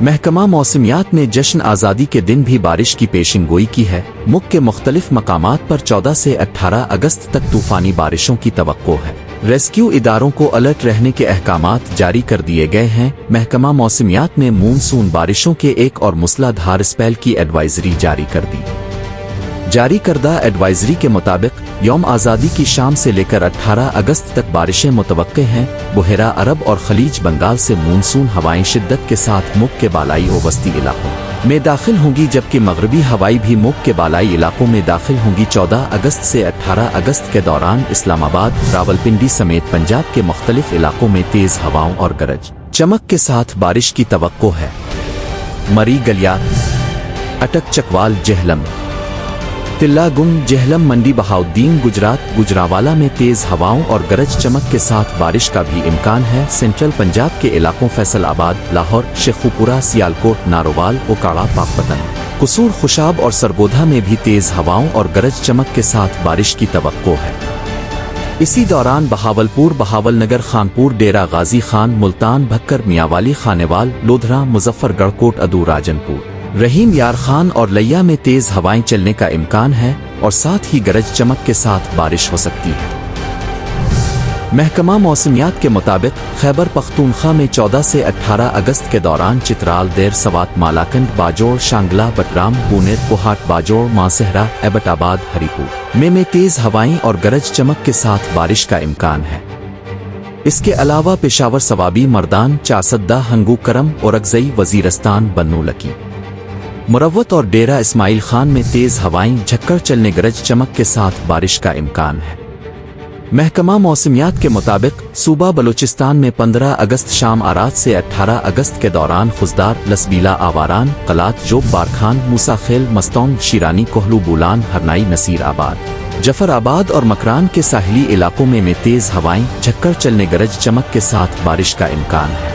محکمہ موسمیات نے جشن آزادی کے دن بھی بارش کی پیشن گوئی کی ہے۔ ملک کے مختلف مقامات پر 14 سے 18 اگست تک طوفانی بارشوں کی توقع ہے۔ ریسکیو اداروں کو الرٹ رہنے کے احکامات جاری کر دیے گئے ہیں۔ محکمہ موسمیات نے مونسون بارشوں کے ایک اور موسلا دھار اسپیل کی ایڈوائزری جاری کر دی۔ جاری کردہ ایڈوائزری کے مطابق یوم آزادی کی شام سے لے کر 18 اگست تک بارشیں متوقع ہیں۔ بحیرہ عرب اور خلیج بنگال سے مونسون ہوائیں شدت کے ساتھ ملک کے بالائی و وسطی علاقوں میں داخل ہوں گی، جبکہ مغربی ہوائیں بھی ملک کے بالائی علاقوں میں داخل ہوں گی۔ 14 اگست سے 18 اگست کے دوران اسلام آباد، راولپنڈی سمیت پنجاب کے مختلف علاقوں میں تیز ہواؤں اور گرج چمک کے ساتھ بارش کی توقع ہے۔ مری گلیات، اٹک چکوال جہلم، تلا گنگ جہلم، منڈی بہاؤدین گجرات، گجراوالا میں تیز ہواؤں اور گرج چمک کے ساتھ بارش کا بھی امکان ہے۔ سینٹرل پنجاب کے علاقوں فیصل آباد، لاہور، شیخوپورہ، سیالکوٹ، نارووال، اوکاڑا، پاکپتن، قصور، خوشاب اور سرگودھا میں بھی تیز ہواؤں اور گرج چمک کے ساتھ بارش کی توقع ہے۔ اسی دوران بہاولپور، بہاول نگر، خانپور، ڈیرہ غازی خان، ملتان، بھکر، میاوالی، خانیوال، لودھرا، مظفر گڑھ، کوٹ ادو، راجن پور، رحیم یار خان اور لیا میں تیز ہوائیں چلنے کا امکان ہے اور ساتھ ہی گرج چمک کے ساتھ بارش ہو سکتی ہے۔ محکمہ موسمیات کے مطابق خیبر پختونخوا میں 14 سے 18 اگست کے دوران چترال، دیر سوات، مالاکنڈ، باجوڑ، شانگلہ، بٹرام، پونیر، کوہاٹ، باجوڑ، ماسہرہ، ایبٹ آباد، ہری پور میں تیز ہوائیں اور گرج چمک کے ساتھ بارش کا امکان ہے۔ اس کے علاوہ پشاور، سوابی، مردان، چاسدہ، ہنگو کرم، اورکزئی، وزیرستان، بنو لکی، مروت اور ڈیرہ اسماعیل خان میں تیز ہوائیں، جھکڑ چلنے، گرج چمک کے ساتھ بارش کا امکان ہے۔ محکمہ موسمیات کے مطابق صوبہ بلوچستان میں 15 اگست شام آرات سے 18 اگست کے دوران خزدار، لسبیلا، آواران، قلات، جوب، بارکھان، موسیٰ خیل، مستون، شیرانی، کوہلو، بولان، ہرنائی، نصیر آباد، جفر آباد اور مکران کے ساحلی علاقوں میں تیز ہوائیں، جھکڑ چلنے، گرج چمک کے ساتھ بارش کا امکان ہے۔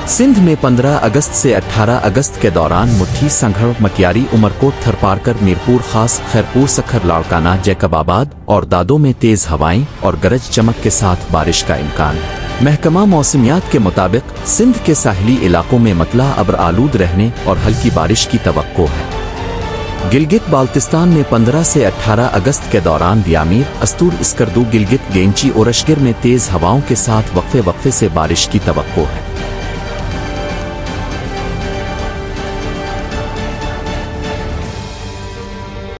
سندھ میں 15 اگست سے 18 اگست کے دوران مٹھی، سنگھڑ، مکیاری، عمرکوٹ، تھرپارکر، میرپور خاص، خیرپور، سکھر، لاڑکانہ، جیکب آباد اور دادو میں تیز ہوائیں اور گرج چمک کے ساتھ بارش کا امکان ہے۔ محکمہ موسمیات کے مطابق سندھ کے ساحلی علاقوں میں مطلع ابر آلود رہنے اور ہلکی بارش کی توقع ہے۔ گلگت بالتستان میں 15 سے 18 اگست کے دوران دیامیر، استور، اسکردو، گلگت، گینچی اور اشگر میں تیز ہواؤں کے ساتھ وقفے وقفے سے بارش کی توقع ہے۔